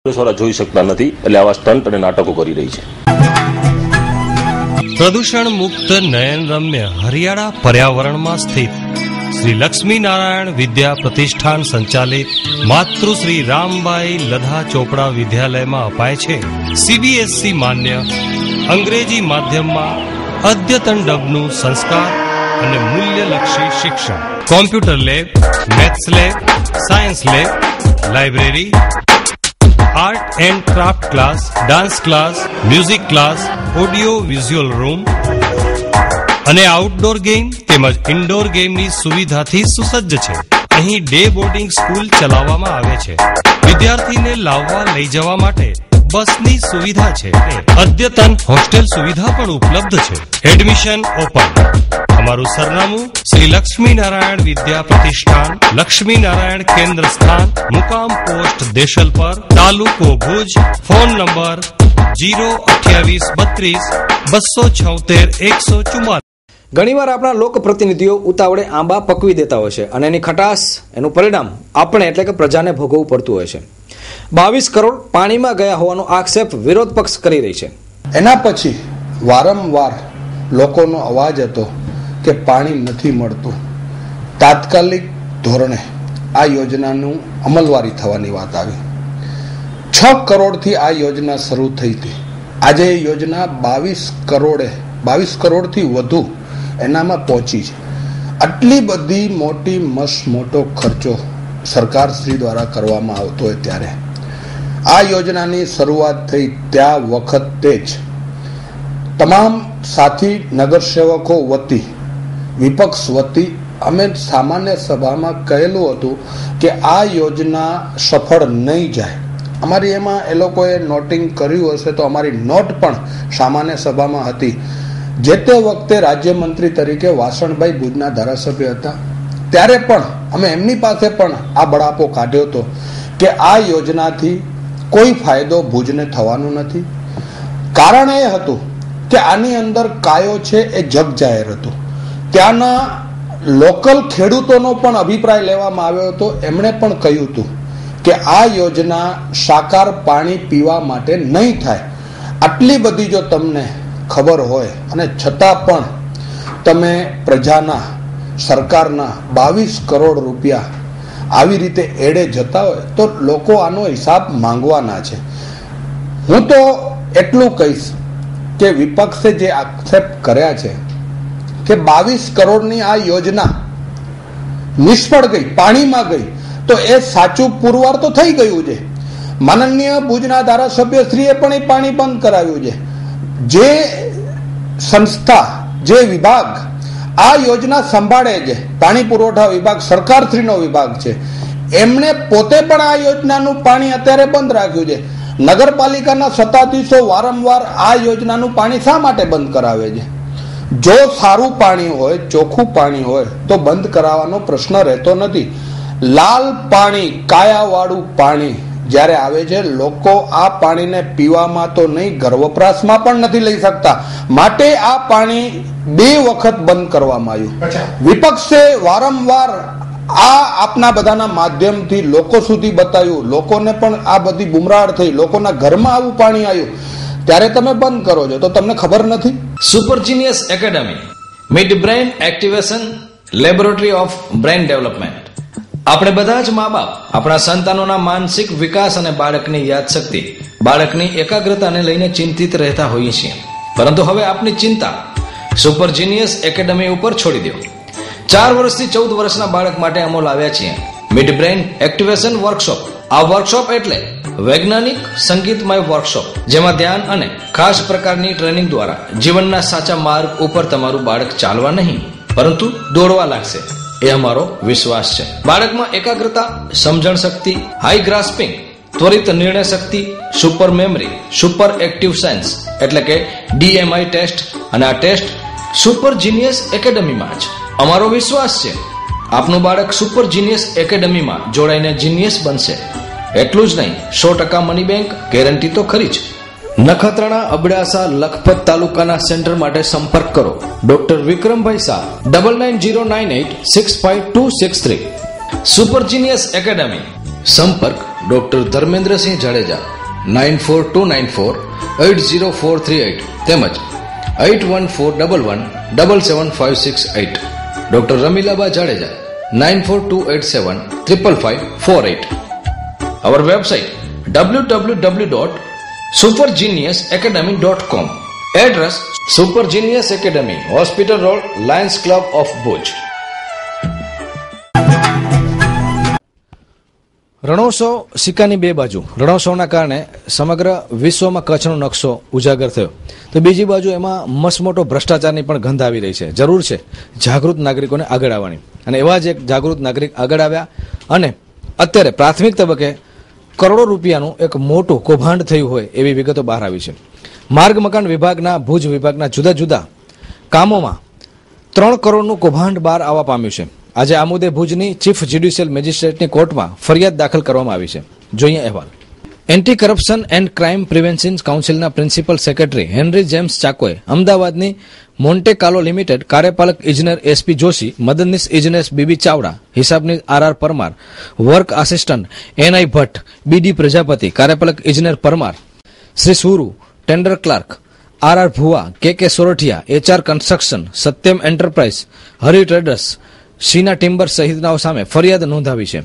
પોલીસવાળા જોઈ શકતા નથી, એટલે આવા સ્ટન્ટ અને નાટકો કરી રહી છે. પ્રદૂષણ મુક્ત નયન રમ્ય હરિયાળા પર્યાવરણમાં સ્થિત શ્રી લક્ષ્મી નારાયણ વિદ્યા પ્રતિષ્ઠાન સંચાલિત માતૃશ્રી રામબાઈ લધા ચોપડા વિદ્યાલયમાં અપાય છે CBSE માન્ય અંગ્રેજી માધ્યમમાં અદ્યતન ઢબનું સંસ્કાર અને મૂલ્યલક્ષી શિક્ષણ. Computer lab, maths lab, science lab, library, art and craft class, dance class, music class, audio visual room અને આઉટડોર ગેમ તેમજ ઇન્ડોર ગેમની સુવિધાથી સુસજ્જ છે. અહીં ડે બોર્ડિંગ સ્કૂલ ચલાવવામાં આવે છે. વિદ્યાર્થીને લાવવા લઈ જવા માટે બસની સુવિધા છે. અદ્યતન હોસ્ટેલ સુવિધા પણ ઉપલબ્ધ છે. Admission open. અમારું સરનામું શ્રી લક્ષ્મી નારાયણ વિદ્યા પ્રતિષ્ઠાન, લક્ષ્મી નારાયણ કેન્દ્ર સ્થાન, મુકામ પોસ્ટ દેશલપર, તાલુકો ભુજ. ફોન નંબર 02832 ઘણીવાર આપણા લોકપ્રતિનિધિઓ ઉતાવળે આંબા પકવી દેતા હોય છે અને એની ખટાશ, એનું પરિણામ આપણે એટલે કે પ્રજાને ભોગવવું પડતું હોય છે. 22 કરોડ પાણીમાં ગયા હોવાનો આક્ષેપ વિરોધ પક્ષ કરી રહી છે. એના પછી વારંવાર લોકોનો અવાજ હતો કે પાણી નથી મળતું. તાત્કાલિક ધોરણે આ યોજનાનું અમલવારી થવાની વાત આવી. 6 કરોડથી આ યોજના શરૂ થઈ હતી. આજે એ યોજના 22 કરોડથી વધુ એનામાં પહોંચી છે. આટલી બધી મોટો ખર્ચો સરકારશ્રી દ્વારા કરવામાં આવતો હોય ત્યારે આ યોજનાની શરૂઆત થઈ ત્યાં વખતે જ તમામ સાથી નગરસેવકો વતી, વિપક્ષ વતી અમે સામાન્ય સભામાં કહેલું હતું કે આ યોજના સફળ નહીં જાય. અમારી એમાં એ લોકોએ નોટિંગ કર્યું હશે તો અમારી નોટ પણ સામાન્ય સભામાં હતી. જે તે વખતે રાજ્યમંત્રી તરીકે વાસણભાઈ ભુજના ધારાસભ્ય હતા ત્યારે પણ અમે એમની પાસે પણ આ બળાપો કાઢ્યો હતો કે આ યોજનાથી કોઈ ફાયદો ભુજને થવાનું નથી. કારણ એ હતું કે આની અંદર કાયો છે એ જગ જાહેર હતું. ત્યાંના લોકલ ખેડૂતોનો પણ અભિપ્રાય લેવામાં આવ્યો હતો. એમણે પણ કહ્યું હતું કે આ યોજના સાકાર પાણી પીવા માટે નહીં થાય. આટલી બધી જો તમને ખબર હોય અને છતાં પણ તમે પ્રજાના, સરકારના 22 કરોડ રૂપિયા આવી રીતે એડે જતા હોય તો લોકો આનો હિસાબ માંગવાના છે. હું તો એટલું કહીશ કે વિપક્ષે જે આક્ષેપ કર્યા છે કે 22 કરોડની આ યોજના નિષ્ફળ ગઈ, પાણીમાં ગઈ, તો એ સાચું પુરવાર તો થઈ ગયું છે. માનનીય ભુજના ધારાસભ્યશ્રીએ પણ એ પાણી બંધ કરાવ્યું છે. જે સંસ્થા, જે વિભાગ આ યોજના સંભાળે છે, પાણી પુરવઠા વિભાગ સરકારશ્રીનો વિભાગ છે, એમણે પોતે પણ આ યોજનાનું પાણી અત્યારે બંધ રાખ્યું છે. નગરપાલિકાના સત્તાધીશો વારંવાર આ યોજનાનું પાણી શા માટે બંધ કરાવે છે? જો સારું પાણી હોય, ચોખ્ખું પાણી હોય તો બંધ કરાવવાનો પ્રશ્ન રહેતો નથી. લાલ પાણી, કાયાવાળું પાણી જ્યારે આવે છે, લોકો આ પાણીને પીવામાં તો નહીં, ઘર વપરાશમાં પણ નથી લઈ શકતા. માટે આ પાણી 2 વખત બંધ કરવામાં આવ્યું. વિપક્ષે વારંવાર આ આપના બધાના માધ્યમથી લોકો સુધી બતાવ્યું, લોકોને પણ આ બધી બુમરાડ થઈ, લોકોના ઘરમાં આવું પાણી આવ્યું, ત્યારે તમે બંધ કરો છો તો તમને ખબર નથી. Super genius academy, mid brain activation laboratory of brain development. આપણે બધા જ મા બાપ આપણા સંતાનોના માનસિક વિકાસ અને બાળકની યાદશક્તિ, બાળકની એકાગ્રતાને લઈને ચિંતિત રહેતા હોઈએ છીએ. પરંતુ હવે આપની ચિંતા સુપરજીનિયસ એકેડમી ઉપર છોડી દો. 4 વર્ષથી 14 વર્ષના બાળક માટે અમો લાવ્યા છીએ મિડ બ્રેઇન એક્ટિવેશન વર્કશોપ. આ વર્કશોપ એટલે વૈજ્ઞાનિક સંગીતમય વર્કશોપ, જેમાં ધ્યાન અને ખાસ પ્રકારની ટ્રેનિંગ દ્વારા જીવનના સાચા માર્ગ ઉપર તમારું બાળક ચાલવા નહીં પરંતુ દોડવા લાગશે, એ અમારો વિશ્વાસ છે. બાળકમાં એકાગ્રતા, સમજણ શક્તિ, હાઈ ગ્રાસ્પિંગ, ત્વરિત નિર્ણય શક્તિ, super memory, super active sense એટલે કે DMI ટેસ્ટ, અને આ ટેસ્ટ સુપર જીનિયસ એકેડમીમાં જ. અમારો વિશ્વાસ છે આપનું બાળક સુપર જીનિયસ એકેડમીમાં જોડાઈને જીનિયસ બનશે. એટલું જ નહીં, 100% મની બેંક ગેરંટી તો ખરી જ. નખત્રાણા, અબડાસા, લખપત તાલુકાના સેન્ટર માટે સંપર્ક કરો ડોક્ટર વિક્રમભાઈ શાહ 9909865263. સુપરજીનિયસ એકેડમી, સંપર્ક ડોક્ટર ધર્મેન્દ્રસિંહ જાડેજા 9429480438 તેમજ 8141177568. Doctor રમીલાબા Jadeja 9428755548. Our website www.supergeniusacademy.com. Address Super Genius Academy, Hospital Road, Lions Club of Bhuj. Rannotsav સિક્કાની બે બાજુ. રણોત્સવના કારણે સમગ્ર વિશ્વમાં કચ્છનો નકશો ઉજાગર થયો, તો બીજી બાજુ એમાં મસમોટો ભ્રષ્ટાચારની પણ ગંધ આવી રહી છે. જરૂર છે જાગૃત નાગરિકોને આગળ આવવાની, અને એવા જ એક જાગૃત નાગરિક આગળ આવ્યા અને અત્યારે પ્રાથમિક તબક્કે કરોડો રૂપિયાનું એક મોટું કૌભાંડ થયું હોય એવી વિગતો બહાર આવી છે. માર્ગ મકાન વિભાગના ભુજ વિભાગના જુદા જુદા કામોમાં 3 કરોડનું કૌભાંડ બહાર આવવા પામ્યું છે. આજે આ મુદ્દે ભુજની ચીફ જ્યુડિશિયલ મેજિસ્ટ્રેટની કોર્ટમાં ફરિયાદ દાખલ કરવામાં આવી છે. જોઈએ અહેવાલ. Anti corruption and crime prevention કાઉન્સિલના પ્રિન્સિપલ સેક્રેટરી હેનરી જેમ્સ ચાકોએ અમદાવાદની મોન્ટે કાર્લો લિમિટેડ કાર્યપાલક ઇજનેર એસપી જોશી, મદદનીશ ઇજનેર બીબી ચાવડા, હિસાબનીશ RR Parmar, work assistant NI Bhatt, BD Prajapati, કાર્યપાલક ઇજનેર Parmar, Shri Suru, tender clerk RR Bhuva, K Sorathiya, HR construction, Satyam enterprise, Hari traders, Sheena timber સહિતનાઓ સામે ફરિયાદ નોંધાવી છે.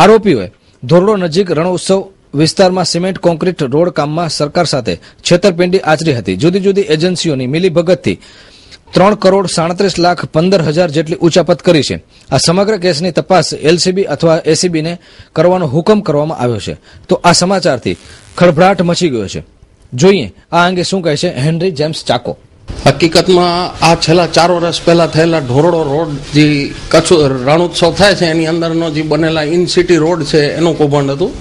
આરોપીઓએ ધોરડો નજીક રણોત્સવ વિસ્તારમાં સિમેન્ટ કોન્ક્રીટ રોડ કામમાં સરકાર સાથે છેતરપિંડી આચરી હતી. જુદી જુદી એજન્સીઓની મિલીભગતથી 3,37,15,00,000 જેટલી ઉચાપત કરી છે. આ સમગ્ર કેસની તપાસ એલસીબી અથવા એસીબીને કરવાનો હુકમ કરવામાં આવ્યો છે. તો આ સમાચારથી ખળભળાટ મચી ગયો છે. જોઈએ આ અંગે શું કહે છે હેનરી જેમ્સ ચાકો. હકીકતમાં આ છેલ્લા 4 વર્ષ પહેલા થયેલા ઢોરડો રોડ જે કચ્છ રણોત્સવ થાય છે એની અંદરનો જે બનેલા ઇન સિટી રોડ છે એનું કૌભાંડ હતું,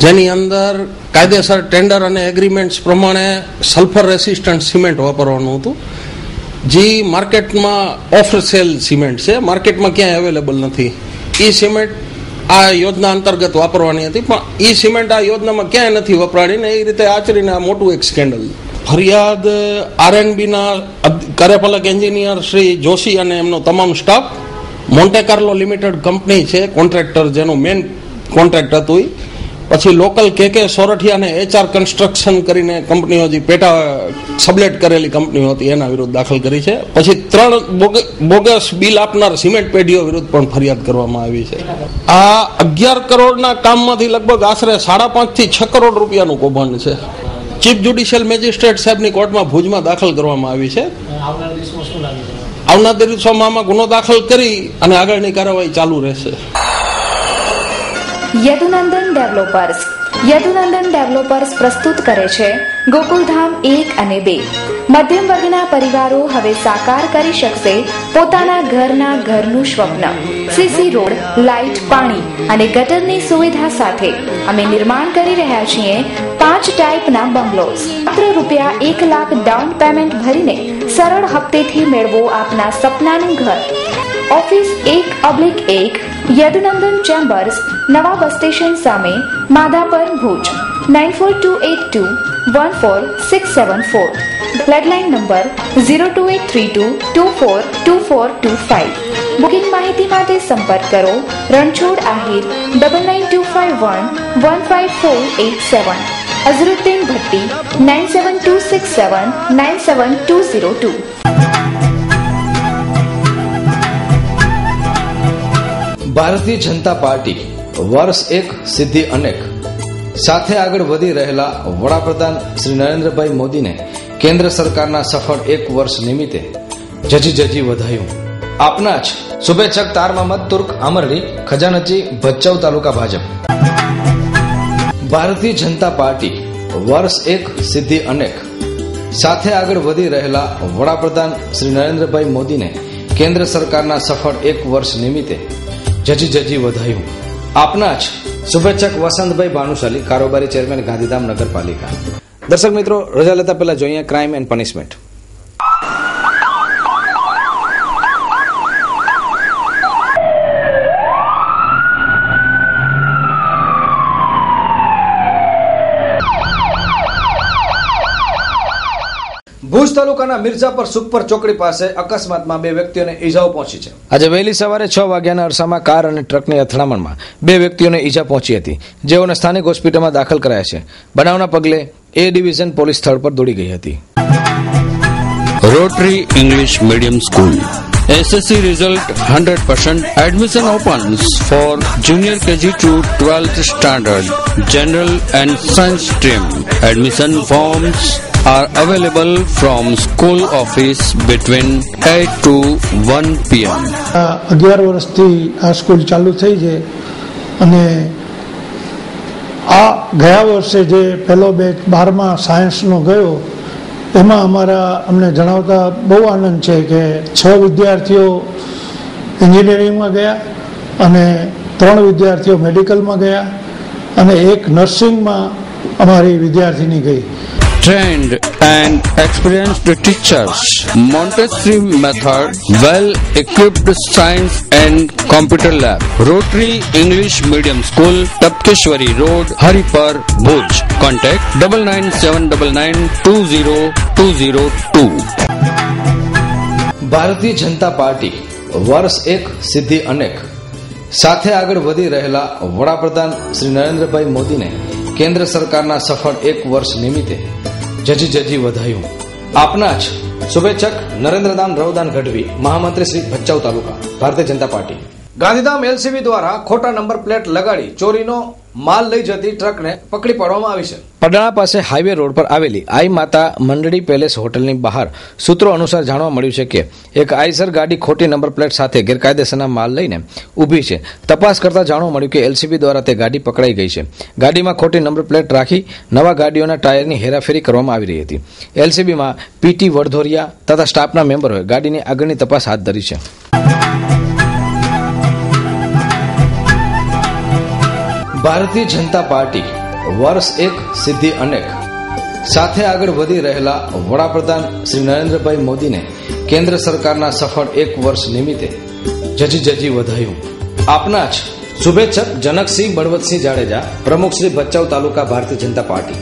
જેની અંદર કાયદેસર ટેન્ડર અને એગ્રીમેન્ટ્સ પ્રમાણે સલ્ફર રેસિસ્ટન્ટ સિમેન્ટ વાપરવાનું હતું, જે માર્કેટમાં ઓફ સેલ સિમેન્ટ છે, માર્કેટમાં ક્યાંય અવેલેબલ નથી. એ સિમેન્ટ આ યોજના અંતર્ગત વાપરવાની હતી, પણ એ સિમેન્ટ આ યોજનામાં ક્યાંય નથી વપરાણી ને એ રીતે આચરીને આ મોટું એક સ્કેન્ડલ. ફરિયાદ આરએનબીના કાર્યપાલક એન્જિનિયર શ્રી જોશી અને એમનો તમામ staff, Monte Carlo limited company છે કોન્ટ્રાક્ટર, જેનું મેઇન કોન્ટ્રાક્ટ હતું, પછી લોકલ કે સોરઠિયા અને એચઆર કન્સ્ટ્રક્શન કરીને કંપનીઓ જે પેટા સબલેટ કરેલી કંપનીઓ હતી એના વિરુદ્ધ દાખલ કરી છે. પછી 3 બોગસ બિલ આપનાર સિમેન્ટ પેઢીઓ વિરુદ્ધ પણ ફરિયાદ કરવામાં આવી છે. આ 11 કરોડના કામમાંથી લગભગ આશરે 5.5 થી 6 કરોડ રૂપિયાનું કૌભાંડ છે. ચીફ જ્યુડિશિયલ મેજિસ્ટ્રેટ સાહેબની કોર્ટમાં ભુજમાં દાખલ કરવામાં આવી છે. આવનાર દિવસોમાં આમાં ગુનો દાખલ કરી અને આગળની કાર્યવાહી ચાલુ રહેશે. યદુનંદન ડેવલપર્સ પ્રસ્તુત કરે છે ગોકુલધામ 1 અને 2. મધ્યમ વર્ગના પરિવારો હવે સાકાર કરી શકશે પોતાના ઘરનું સ્વપ્ન. સીસી રોડ, લાઇટ, પાણી અને ગટરની સુવિધા સાથે અમે નિર્માણ કરી રહ્યા છીએ 5 ટાઈપના બંગલોઝ. માત્ર ₹1 લાખ ડાઉન પેમેન્ટ ભરીને સરળ હપ્તેથી મેળવો આપના સપનાનું ઘર. ઓફિસ 1/1 યદુનંદન ચેમ્બર્સ, નવા બસ સ્ટેશન સામે, Madhapar, Bhuj 9428214674. Landline number 02832242425. Booking માહિતી માટે સંપર્ક કરો રણછોડ આહિર 9925115487, અઝરુદ્દીન ભટ્ટી 9726797202. ભારતીય જનતા પાર્ટી વર્ષ 1 સિદ્ધિ અનેક સાથે આગળ વધી રહેલા વડાપ્રધાન શ્રી નરેન્દ્રભાઈ મોદીને કેન્દ્ર સરકારના સફળ 1 વર્ષ નિમિત્તે જજી વધાયું. આપના જ શુભેચ્છક તાર મહમદ તુર્ક આમરડી, ખજાનચી, ભચાઉ તાલુકા, ભાજપ. ભારતીય જનતા પાર્ટી વર્ષ 1 સિદ્ધિ અનેક સાથે આગળ વધી રહેલા વડાપ્રધાન શ્રી નરેન્દ્રભાઈ મોદીને કેન્દ્ર સરકારના સફળ 1 વર્ષ નિમિત્તે જજી વધાયું. આપના જ શુભેચ્છક વસંતભાઈ ભાનુશાલી, કારોબારી ચેરમેન, ગાંધીધામ નગરપાલિકા. દર્શક મિત્રો, રજા લેતા પહેલા જોઈએ crime and punishment. Bhuj Bhuj તાલુકાના મિર્ઝાપર સુખપર ચોકડી પાસે અકસ્માતમાં 2 વ્યક્તિઓને ઈજાઓ પહોંચી છે. આજે વહેલી સવારે 6 વાગ્યાના અરસામાં કાર અને ટ્રકની અથડામણમાં 2 વ્યક્તિઓને ઈજા પહોંચી હતી, જેઓને સ્થાનિક હોસ્પિટલમાં દાખલ કરાયા છે. બનાવના પગલે એ ડિવિઝન પોલીસ સ્થળ પર દોડી ગઈ હતી. Rotary English Medium School. SSC result 100%. Admission opens for junior KG to 12th standard. General and science stream. Admission forms are available from school office between 8 to 1 p.m. 11 વર્ષથી આ સ્કૂલ ચાલુ થઈ છે અને આ ગયા વર્ષે જે પહેલો બેચ 12મા સાયન્સનો ગયો એમાં અમને જણાવતા બહુ આનંદ છે કે 6 વિદ્યાર્થીઓ એન્જિનિયરિંગમાં ગયા અને 3 વિદ્યાર્થીઓ મેડિકલમાં ગયા અને 1 નર્સિંગમાં અમારી વિદ્યાર્થીની ગઈ. Trained and experienced teachers, Montessori method, well-equipped science and computer lab. Rotary English Medium School, Tapkeshwari Road, Haripar, Bhuj. Contact 9979920202. Bharatiya Janata party વર્ષ 1 સિદ્ધિ અનેક સાથે આગળ વધી રહેલા વડાપ્રધાન શ્રી નરેન્દ્રભાઈ મોદીને કેન્દ્ર સરકારના સફળ 1 વર્ષ નિમિત્તે જજી વધાયું. આપના જ શુભેચ્છક નરેન્દ્રદાન રવદાન ગઢવી, મહામંત્રી શ્રી ભચાઉ તાલુકા, ભારતીય જનતા પાર્ટી. ગાંધીધામ એલસીબી દ્વારા ખોટા નંબર પ્લેટ લગાડી ચોરીનો માલ લઈ જતી ટ્રકને પકડી પાડવામાં આવી છે. પડાણા પાસે હાઈવે રોડ પર આવેલી આઈ માતા મંડળી પેલેસ હોટલની બહાર સૂત્રો અનુસાર જાણવા મળ્યું છે કે એક આઈસર ગાડી ખોટી નંબર પ્લેટ સાથે ગેરકાયદેસરના માલ લઈને ઊભી છે. તપાસ કરતા જાણવા મળ્યું કે એલસીબી દ્વારા તે ગાડી પકડાઈ ગઈ છે. ગાડીમાં ખોટી નંબર પ્લેટ રાખી નવા ગાડીઓના ટાયરની હેરાફેરી કરવામાં આવી રહી હતી. એલસીબીમાં પીટી વડધોરિયા તથા સ્ટાફના મેમ્બરોએ ગાડીની આગળની તપાસ હાથ ધરી છે. ભારતીય જનતા પાર્ટી વર્ષ 1 સિદ્ધિ અનેક સાથે આગળ વધી રહેલા વડાપ્રધાન શ્રી નરેન્દ્રભાઈ મોદીને કેન્દ્ર સરકારના સફળ 1 વર્ષ નિમિત્તે જજી વધાયું. આપના જ શુભેચ્છક જનકસિંહ બળવંતસિંહ જાડેજા, પ્રમુખ શ્રી ભચાઉ તાલુકા, ભારતીય જનતા પાર્ટી.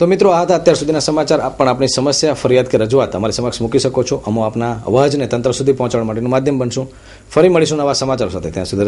તો મિત્રો, આ હતા અત્યાર સુધીના સમાચાર. આપ પણ આપણી સમસ્યા, ફરિયાદ કે રજૂઆત અમારી સમક્ષ મૂકી શકો છો. અમો આપના અવાજને તંત્ર સુધી પહોંચાડવા માટેનું માધ્યમ બનશું. ફરી મળીશું નવા સમાચારો સાથે. ત્યાં સુધી